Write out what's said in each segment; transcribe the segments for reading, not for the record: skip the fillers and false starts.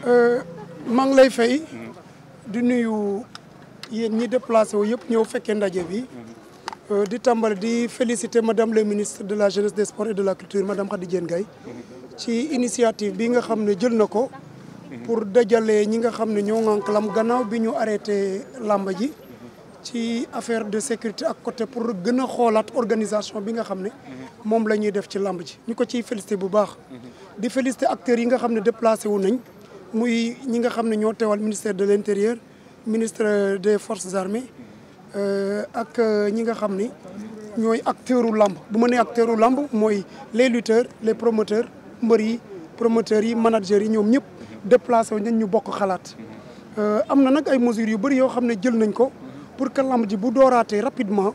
maa ngi lay fay di nuyu yéen ñi déplacé wu yëpp ñëw fekkee ndaje bi di tàmbali di féliciter madame le ministre de la jeunesse des sports et de la culture madame Khady Diène Gaye ci initiative bi nga xam ne jël na ko pour dajale ñi nga xam ne ñoo ŋànk lamb gannaaw bi ñu arrêté lamba ji ci affaire de sécurité ak côté pour gën a xoolaat organisation bi nga xam ne moom la ñuy def ci lamb ji ñu ko ciy féliciter bu baax di féliciter acteurs yi nga xam ne déplacé wu nañ muy ñi nga xam ne ñoo teewal ministère de l'intérieur ministre des forces armées ak ñi nga xam ni ñooy acteuru lamb bu ma nee acteuru lamb mooy les lutteurs les promoteurs mbër yi promoteurs yi managers yi ñoom ñëpp déplacé wu nañ ñu bokk xalaat am na nag ay mesures yu bëri yoo xam ne jël nañ ko pour que lamb ji bu dooraatee rapidement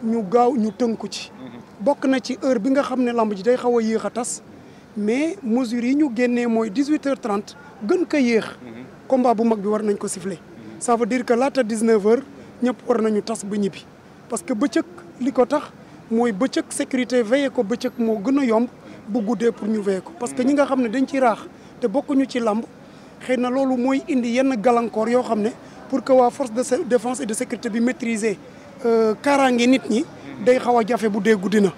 ñu gaaw ñu tënku ci bokk na ci heure bi nga xam ne lamb ji day xaw a yéex a tas mais mesures yi ñu génnee mooy 18h30 gën ko yéex combat bu mag bi war nañ ko siffler ça veut dire que laata 19h ñëpp war nañu tas ba ñibbi parce que bëccëg li ko tax mooy bëccëg sécurité veiller ko bëccëg moo gën a yomb bu guddee pour ñu veiller ko parce que ñi nga xam ne dañ ci raax te bokkuñu ci lamb xëy na loolu mooy indi yenn gàllankoor yoo xam ne pour que waa force de défense et de sécurité bi maîtriser kaaraange nit ñi day xaw a jafe bu dee guddi na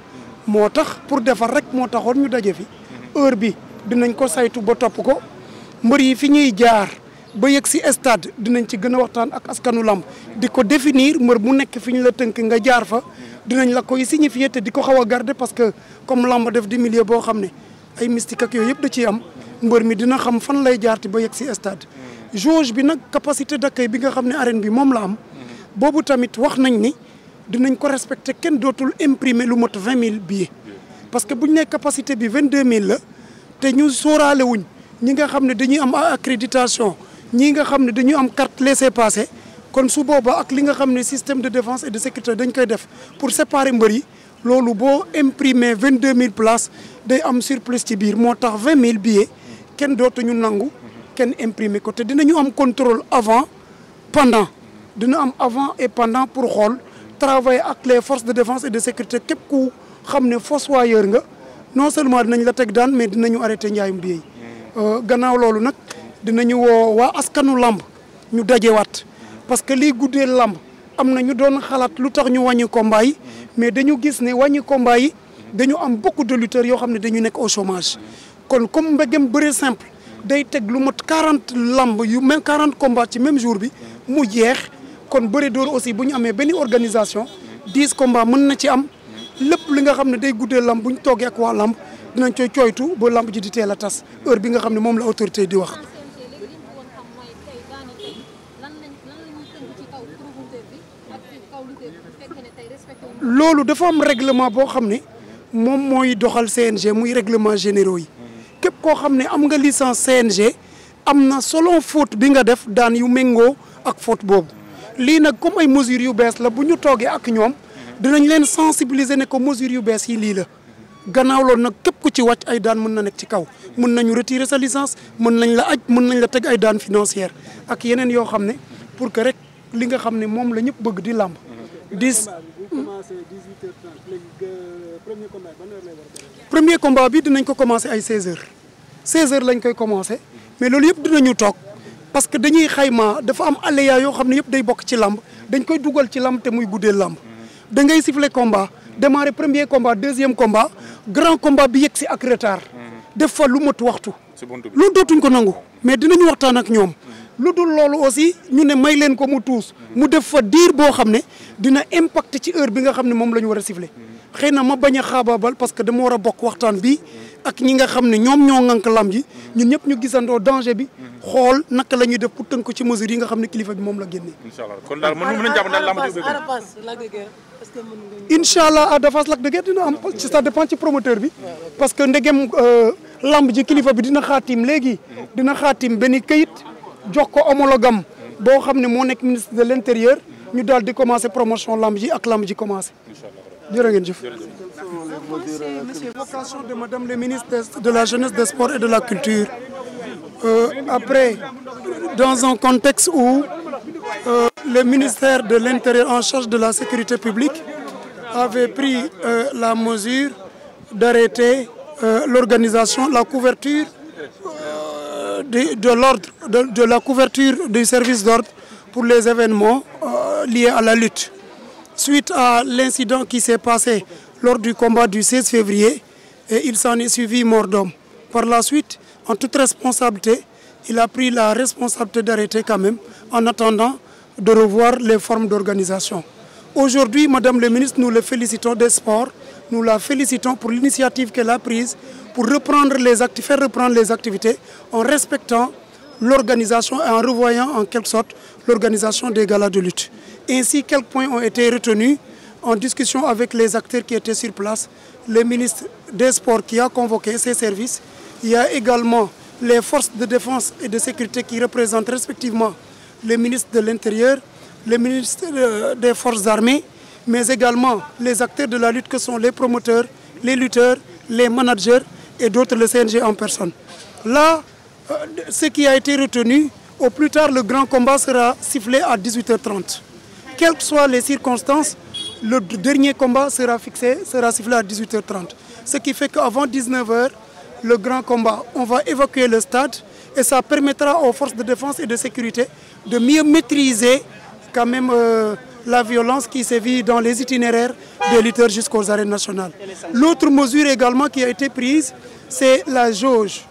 moo tax pour defar rek moo taxoon ñu daje fi heure bi dinañ ko saytu ba topp ko mbër yi fi ñuy jaar ba yegg si stade dinañ ci gën a waxtaan ak askanu lamb di ko définir mbër bu nekk fi ñu la tënk nga jaar fa dinañ la koy signifier te di ko xaw a garder parce que comme lamb def di milieu boo xam ne ay mystique ak yooyu yëpp da ciy am mbër mi dina xam fan lay jaarti ba yegg si stade jauge bi nag capacité d'accueil bi nga xam ne arène bi moom la am boobu tamit wax nañ ni dinañ ko respecter kenn dootul imprimer lu mot 20 000 billets parce que bu ñu nee capacité bi 22 000 la te ñu sóoraale wuñ ñi nga xam ne dañuy am accréditation ñii nga xam ne dañuy am carte laissez-passer kon su boobaa ak li nga xam ne système de défense et de sécurité dañ koy def pour séparer mbër yi loolu boo imprimer 22 000 places day am surplus ci biir moo tax 20 000 billets kenn dootuñu nangu kenn imprimer ko te dinañu am contrôle avant pendant dina am avant et pendant pour xool travailler ak les forces de défense et de sécurité képp ku xam ne fossoyeur nga non seulement dinañ la teg daan mais dinañu arrêté njaayum billet yi gannaaw loolu nag dinañu woo waa askanu lamb ñu dajewaat parce que lii guddee lamb am na ñu doon xalaat lu tax ñu wàññi combat yi mais dañu gis ne wàññi combat yi dañu am beaucoup de lutteurs yoo xam ne dañu nekk au chômage kon comme mbégam bëre simple day teg lu mot 40 lamb yu même 40 combats ci même jour bi mu jeex kon bëre door aussi bu ñu amee benn organisation 10 combats mën na ci am lépp li nga xam ne day guddee lamb bu ñu toogee ak waa lamb dinañ koy coytu ba lamb ji di teel a tas heure bi nga xam ne moom la autorité di wax. loolu dafa am règlement boo xam ne moom mooy doxal CNG muy règlement généraux yi képp koo xam ne am nga licence CNG am na selon faute bi nga def daan yu méngoo ak faute boobu lii nag comme ay mesures yu bees la bu ñu toogee ak ñoom dinañ leen sensibiliser ne ko mesures yu bees yi lii la gannaaw loolu nag képp ku ci wàcc ay daan mën na nekk ci kaw mën nañu retirer sa licence mën nañ la aj mën nañ la teg ay daan financière ak yeneen yoo xam ne pour que rek li nga xam ne moom la ñëpp bëgg di làmb premier combat bi dinañ ko commencé ay 16h 16h lañ koy commencé mais loolu yëpp dinañu toog parce que dañuy xayma dafa am aléa yoo xam ne yëpp day bokk ci làmb dañ koy dugal ci làmb te muy guddee làmb da ngay siffler combat démarrer premier combat deuxième combat grand combat bi yegg si ak retard def fa lu mot waxtu loolu dootuñ ko nangu mais dinañu waxtaan ak ñoom lu dul loolu aussi ñu ne may leen ko mu tuus mu def fa diir boo xam ne dina impacté ci heure bi nga xam ne moom la ñu war a siffler xëy na ma bañ a xaabaabal parce que dama war a bokk waxtaan bi ak ñi nga xam ne ñoom ñoo ŋànk lamb ji ñun ñëpp ñu gisandoo danger bi xool naka la ñuy def pour tënk ko ci mesures yi nga xam ne kilifa bi moom la génnee. incha allah kon daal mën nañu jàpp daal lamb ji incha allah Ada Fass Lac de Guiers dina am ça dépend ci promoteur bi parce que ndegem lamb ji kilifa bi dina xaatim léegi dina xaatim benn këyit jox ko homologam boo xam ne moo nekk ministre de l'intérieur ñu daal di commencer promotion lamb ji ak lamb ji commencer. jërë ngeen jëf. Convocation de madame le ministre de la jeunesse, des sports et de la culture. Après, dans un contexte où le ministère de l'Intérieur en charge de la sécurité publique avait pris la mesure d'arrêter l'organisation, la couverture de la couverture du service d'ordre pour les événements liés à la lutte. Suite à l'incident qui s'est passé lors du combat du 16 février, et il s'en est suivi mort d'homme. Par la suite, en toute responsabilité, il a pris la responsabilité d'arrêter quand même, en attendant de revoir les formes d'organisation. Aujourd'hui, Madame le ministre, nous le félicitons des sports, nous la félicitons pour l'initiative qu'elle a prise pour faire reprendre les activités en respectant l'organisation et en revoyant en quelque sorte l'organisation des galas de lutte. Ainsi, quelques points ont été retenus en discussion avec les acteurs qui étaient sur place, le ministre des Sports qui a convoqué ses services. Il y a également les forces de défense et de sécurité qui représentent respectivement le ministre de l'Intérieur, le ministre des Forces armées, mais également les acteurs de la lutte que sont les promoteurs, les lutteurs, les managers et d'autres, le CNG en personne. Là, ce qui a été retenu, au plus tard, le grand combat sera sifflé à 18h30. Quelles que soient les circonstances, le dernier combat sera sifflé à 18h30. Ce qui fait qu'avant 19h, le grand combat, on va évacuer le stade et ça permettra aux forces de défense et de sécurité de mieux maîtriser quand même la violence qui sévit dans les itinéraires des lutteurs jusqu'aux arènes nationales. L'autre mesure également qui a été prise, c'est la jauge.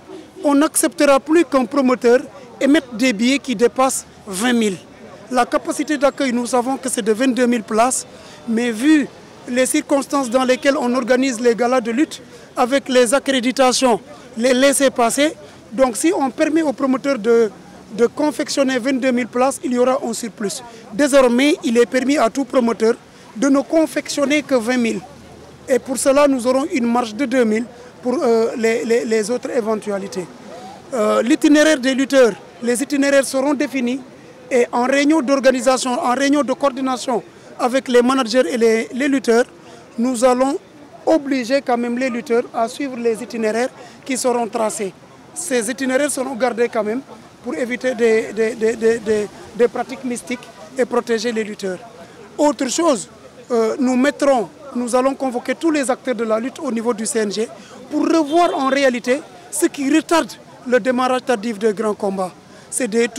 On n'acceptera plus qu'un promoteur émette des billets qui dépassent 20 000. La capacité d'accueil, nous savons que c'est de 22 000 places, mais vu les circonstances dans lesquelles on organise les galas de lutte, avec les accréditations, les laissez-passer, donc si on permet aux promoteurs de confectionner 22 000 places, il y aura un surplus. Désormais, il est permis à tout promoteur de ne confectionner que 20 000. Et pour cela, nous aurons une marge de 2 000 pour les autres éventualités. L'itinéraire des lutteurs, les itinéraires seront définis et en réunion d'organisation, en réunion de coordination avec les managers et les lutteurs, nous allons obliger quand même les lutteurs à suivre les itinéraires qui seront tracés. Ces itinéraires seront gardés quand même pour éviter des pratiques mystiques et protéger les lutteurs. Autre chose, nous allons convoquer tous les acteurs de la lutte au niveau du CNG pour revoir en réalité ce qui retarde le démarrage tardif des grands combats. C'est des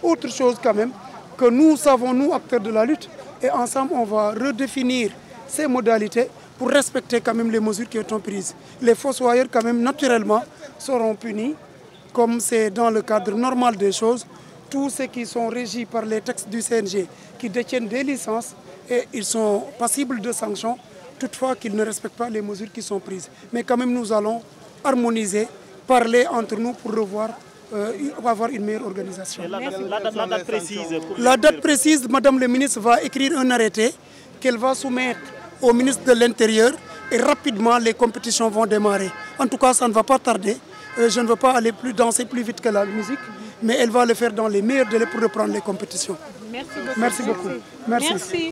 autres choses quand même que nous savons, nous acteurs de la lutte, et ensemble on va redéfinir ces modalités pour respecter quand même les mesures qui ont été prises. Les fossoyeurs quand même naturellement seront punis, comme c'est dans le cadre normal des choses. Tous ceux qui sont régis par les textes du CNG, qui détiennent des licences, et ils sont passibles de sanctions, toutefois qu'ils ne respectent pas les mesures qui sont prises. Mais quand même nous allons harmoniser, parler entre nous pour revoir, avoir une meilleure organisation. La date précise La date précise, Madame le ministre va écrire un arrêté qu'elle va soumettre au ministre de l'Intérieur et rapidement les compétitions vont démarrer. En tout cas, ça ne va pas tarder. Je ne veux pas aller danser plus vite que la musique, mais elle va le faire dans les meilleurs délais pour reprendre les compétitions. Merci beaucoup. Merci beaucoup. Merci.